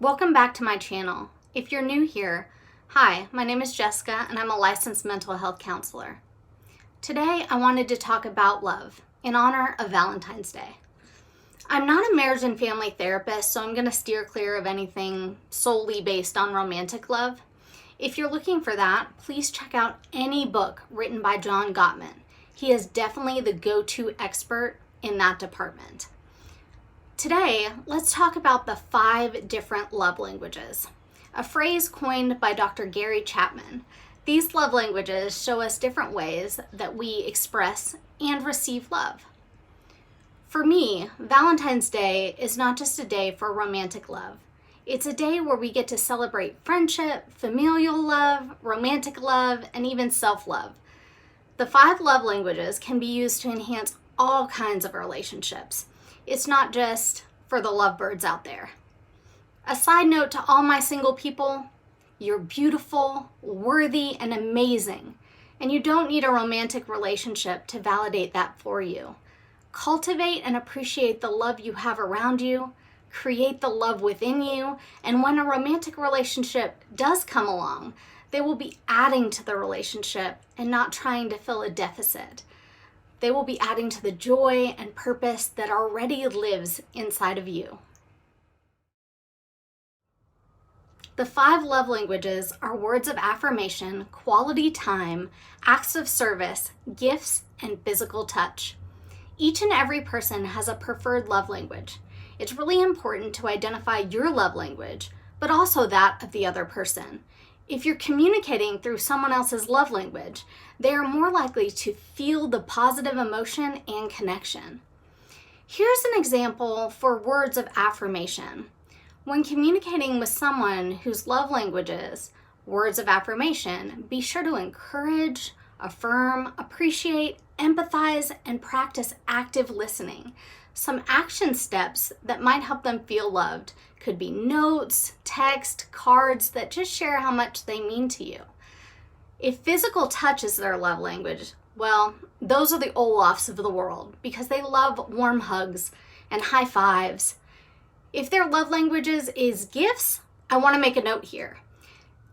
Welcome back to my channel. If you're new here, hi, my name is Jessica and I'm a licensed mental health counselor. Today I wanted to talk about love in honor of Valentine's Day. I'm not a marriage and family therapist, so I'm going to steer clear of anything solely based on romantic love. If you're looking for that, please check out any book written by John Gottman. He is definitely the go-to expert in that department. Today, let's talk about the 5 different love languages, a phrase coined by Dr. Gary Chapman. These love languages show us different ways that we express and receive love. For me, Valentine's Day is not just a day for romantic love. It's a day where we get to celebrate friendship, familial love, romantic love, and even self-love. The 5 love languages can be used to enhance all kinds of relationships. It's not just for the lovebirds out there. A side note to all my single people, you're beautiful, worthy, and amazing. And you don't need a romantic relationship to validate that for you. Cultivate and appreciate the love you have around you, create the love within you, and when a romantic relationship does come along, they will be adding to the relationship and not trying to fill a deficit. They will be adding to the joy and purpose that already lives inside of you. The 5 love languages are words of affirmation, quality time, acts of service, gifts, and physical touch. Each and every person has a preferred love language. It's really important to identify your love language, but also that of the other person. If you're communicating through someone else's love language, they are more likely to feel the positive emotion and connection. Here's an example for words of affirmation. When communicating with someone whose love language is words of affirmation, be sure to encourage, affirm, appreciate, empathize, and practice active listening. Some action steps that might help them feel loved could be notes, text, cards that just share how much they mean to you. If physical touch is their love language, well, those are the Olafs of the world because they love warm hugs and high fives. If their love languages is gifts, I want to make a note here.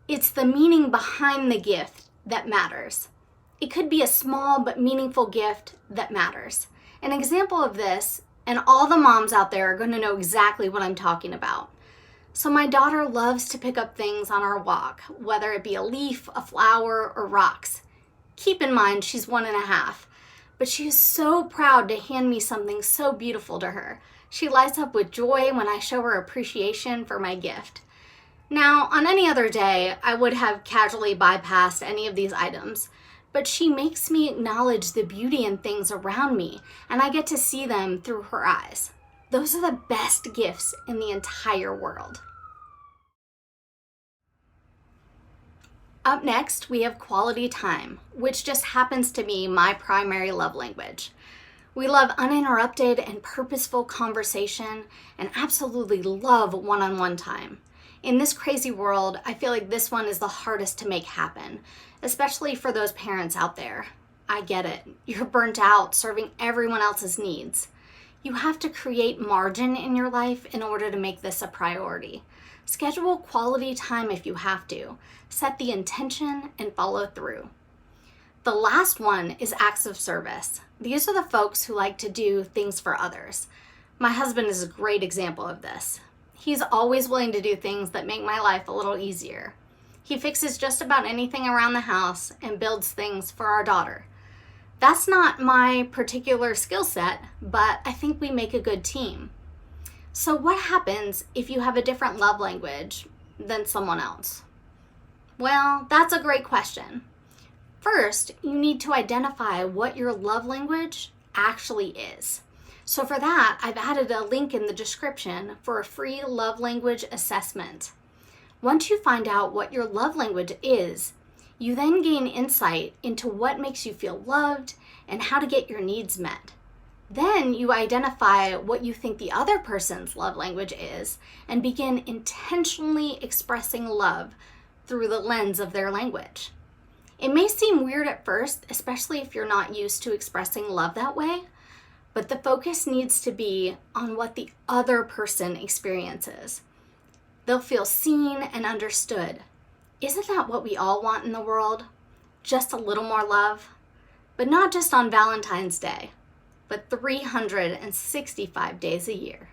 It's the meaning behind the gift that matters. It could be a small but meaningful gift that matters. An example of this, and all the moms out there are going to know exactly what I'm talking about. So my daughter loves to pick up things on our walk, whether it be a leaf, a flower, or rocks. Keep in mind she's 1.5, but she is so proud to hand me something so beautiful to her. She lights up with joy when I show her appreciation for my gift. Now, on any other day, I would have casually bypassed any of these items, but she makes me acknowledge the beauty in things around me, and I get to see them through her eyes. Those are the best gifts in the entire world. Up next, we have quality time, which just happens to be my primary love language. We love uninterrupted and purposeful conversation and absolutely love one-on-one time. In this crazy world, I feel like this one is the hardest to make happen, especially for those parents out there. I get it. You're burnt out serving everyone else's needs. You have to create margin in your life in order to make this a priority. Schedule quality time if you have to. Set the intention and follow through. The last one is acts of service. These are the folks who like to do things for others. My husband is a great example of this. He's always willing to do things that make my life a little easier. He fixes just about anything around the house and builds things for our daughter. That's not my particular skill set, but I think we make a good team. So what happens if you have a different love language than someone else? Well, that's a great question. First, you need to identify what your love language actually is. So for that, I've added a link in the description for a free love language assessment. Once you find out what your love language is, you then gain insight into what makes you feel loved and how to get your needs met. Then you identify what you think the other person's love language is and begin intentionally expressing love through the lens of their language. It may seem weird at first, especially if you're not used to expressing love that way, but the focus needs to be on what the other person experiences. They'll feel seen and understood. Isn't that what we all want in the world? Just a little more love? But not just on Valentine's Day, but 365 days a year.